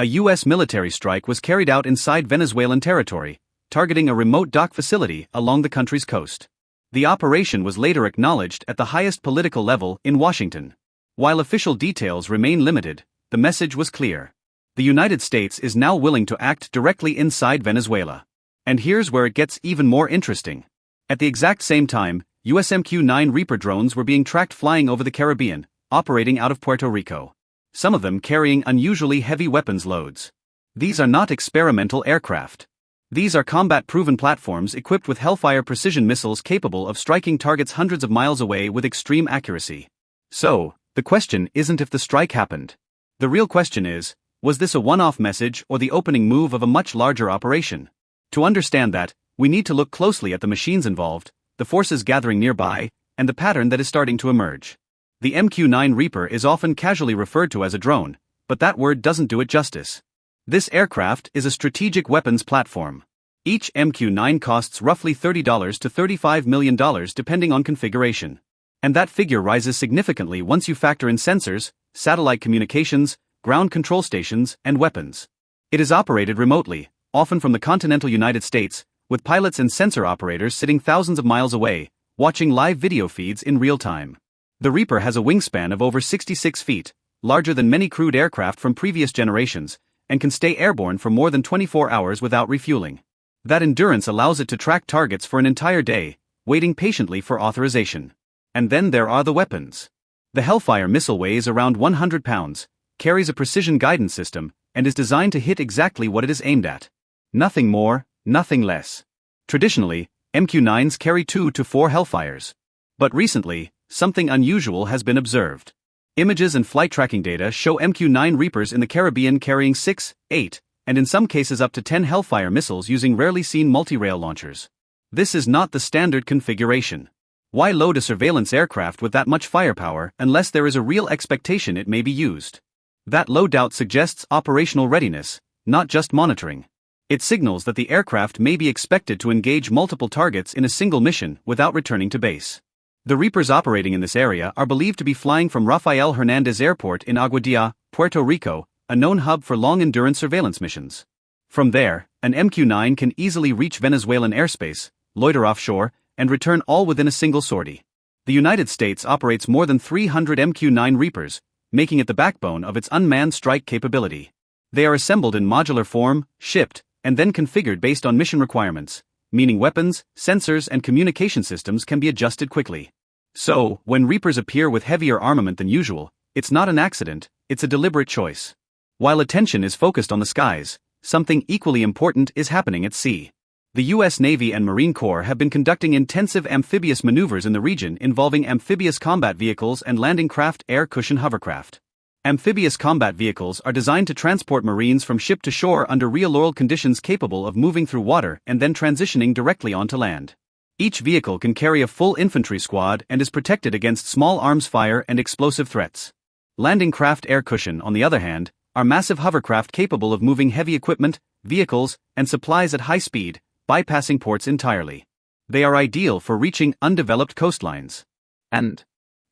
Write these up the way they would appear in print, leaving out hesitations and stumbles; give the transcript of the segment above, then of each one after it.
A U.S. military strike was carried out inside Venezuelan territory, targeting a remote dock facility along the country's coast. The operation was later acknowledged at the highest political level in Washington. While official details remain limited, the message was clear. The United States is now willing to act directly inside Venezuela. And here's where it gets even more interesting. At the exact same time, US MQ-9 Reaper drones were being tracked flying over the Caribbean, operating out of Puerto Rico. Some of them carrying unusually heavy weapons loads. These are not experimental aircraft. These are combat-proven platforms equipped with Hellfire precision missiles capable of striking targets hundreds of miles away with extreme accuracy. So, the question isn't if the strike happened. The real question is, was this a one-off message or the opening move of a much larger operation? To understand that, we need to look closely at the machines involved, the forces gathering nearby, and the pattern that is starting to emerge. The MQ-9 Reaper is often casually referred to as a drone, but that word doesn't do it justice. This aircraft is a strategic weapons platform. Each MQ-9 costs roughly $30 to $35 million depending on configuration. And that figure rises significantly once you factor in sensors, satellite communications, ground control stations, and weapons. It is operated remotely, often from the continental United States, with pilots and sensor operators sitting thousands of miles away, watching live video feeds in real time. The Reaper has a wingspan of over 66 feet, larger than many crewed aircraft from previous generations, and can stay airborne for more than 24 hours without refueling. That endurance allows it to track targets for an entire day, waiting patiently for authorization. And then there are the weapons. The Hellfire missile weighs around 100 pounds, carries a precision guidance system, and is designed to hit exactly what it is aimed at. Nothing more, nothing less. Traditionally, MQ-9s carry 2 to 4 Hellfires. But recently, something unusual has been observed. Images and flight tracking data show MQ-9 Reapers in the Caribbean carrying 6, 8, and in some cases up to 10 Hellfire missiles using rarely seen multi-rail launchers. This is not the standard configuration. Why load a surveillance aircraft with that much firepower unless there is a real expectation it may be used? That loadout suggests operational readiness, not just monitoring. It signals that the aircraft may be expected to engage multiple targets in a single mission without returning to base. The Reapers operating in this area are believed to be flying from Rafael Hernandez Airport in Aguadilla, Puerto Rico, a known hub for long-endurance surveillance missions. From there, an MQ-9 can easily reach Venezuelan airspace, loiter offshore, and return all within a single sortie. The United States operates more than 300 MQ-9 Reapers, making it the backbone of its unmanned strike capability. They are assembled in modular form, shipped, and then configured based on mission requirements, meaning weapons, sensors, and communication systems can be adjusted quickly. So, when Reapers appear with heavier armament than usual, it's not an accident, it's a deliberate choice. While attention is focused on the skies, something equally important is happening at sea. The U.S. Navy and Marine Corps have been conducting intensive amphibious maneuvers in the region involving amphibious combat vehicles and landing craft air cushion hovercraft. Amphibious combat vehicles are designed to transport Marines from ship to shore under real-world conditions capable of moving through water and then transitioning directly onto land. Each vehicle can carry a full infantry squad and is protected against small arms fire and explosive threats. Landing craft air cushion, on the other hand, are massive hovercraft capable of moving heavy equipment, vehicles, and supplies at high speed, bypassing ports entirely. They are ideal for reaching undeveloped coastlines. And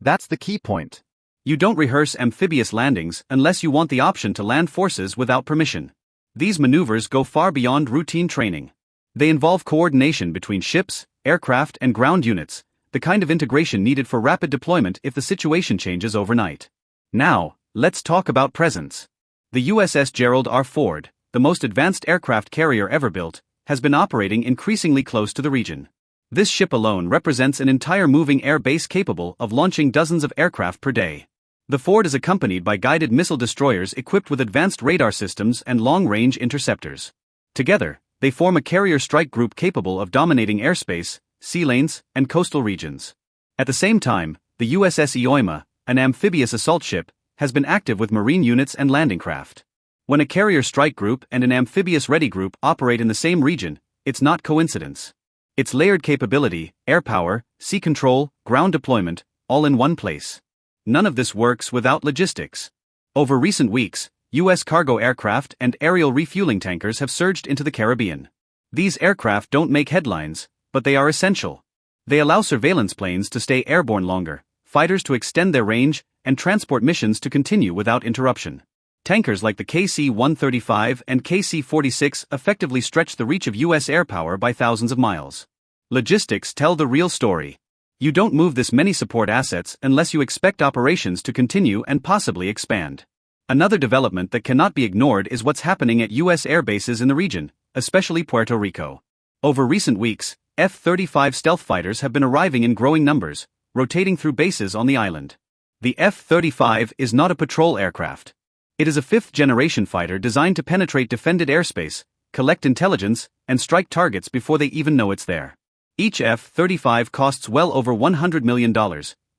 that's the key point. You don't rehearse amphibious landings unless you want the option to land forces without permission. These maneuvers go far beyond routine training. They involve coordination between ships, aircraft, and ground units, the kind of integration needed for rapid deployment if the situation changes overnight. Now, let's talk about presence. The USS Gerald R. Ford, the most advanced aircraft carrier ever built, has been operating increasingly close to the region. This ship alone represents an entire moving air base capable of launching dozens of aircraft per day. The Ford is accompanied by guided missile destroyers equipped with advanced radar systems and long-range interceptors. Together, they form a carrier strike group capable of dominating airspace, sea lanes, and coastal regions. At the same time, the USS Ioima, an amphibious assault ship, has been active with marine units and landing craft. When a carrier strike group and an amphibious ready group operate in the same region, it's not coincidence. It's layered capability, air power, sea control, ground deployment, all in one place. None of this works without logistics. Over recent weeks, U.S. cargo aircraft and aerial refueling tankers have surged into the Caribbean. These aircraft don't make headlines, but they are essential. They allow surveillance planes to stay airborne longer, fighters to extend their range, and transport missions to continue without interruption. Tankers like the KC-135 and KC-46 effectively stretch the reach of U.S. air power by thousands of miles. Logistics tell the real story. You don't move this many support assets unless you expect operations to continue and possibly expand. Another development that cannot be ignored is what's happening at U.S. air bases in the region, especially Puerto Rico. Over recent weeks, F-35 stealth fighters have been arriving in growing numbers, rotating through bases on the island. The F-35 is not a patrol aircraft. It is a fifth-generation fighter designed to penetrate defended airspace, collect intelligence, and strike targets before they even know it's there. Each F-35 costs well over $100 million,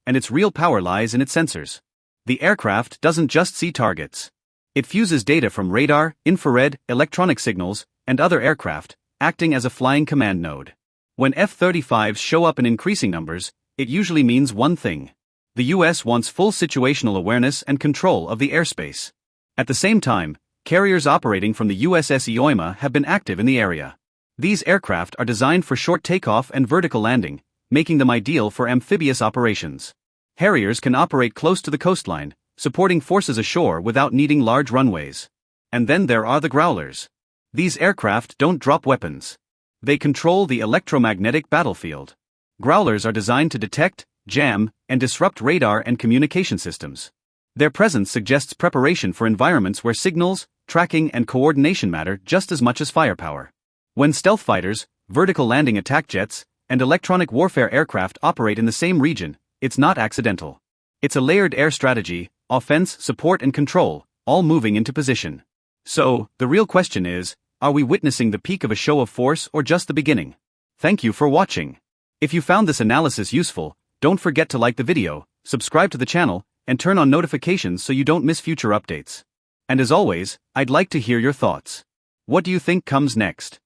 and its real power lies in its sensors. The aircraft doesn't just see targets. It fuses data from radar, infrared, electronic signals, and other aircraft, acting as a flying command node. When F-35s show up in increasing numbers, it usually means one thing. The US wants full situational awareness and control of the airspace. At the same time, carriers operating from the USS Ioima have been active in the area. These aircraft are designed for short takeoff and vertical landing, making them ideal for amphibious operations. Harriers can operate close to the coastline, supporting forces ashore without needing large runways. And then there are the Growlers. These aircraft don't drop weapons. They control the electromagnetic battlefield. Growlers are designed to detect, jam, and disrupt radar and communication systems. Their presence suggests preparation for environments where signals, tracking, and coordination matter just as much as firepower. When stealth fighters, vertical landing attack jets, and electronic warfare aircraft operate in the same region, it's not accidental. It's a layered air strategy, offense, support, and control, all moving into position. So, the real question is, are we witnessing the peak of a show of force or just the beginning? Thank you for watching. If you found this analysis useful, don't forget to like the video, subscribe to the channel, and turn on notifications so you don't miss future updates. And as always, I'd like to hear your thoughts. What do you think comes next?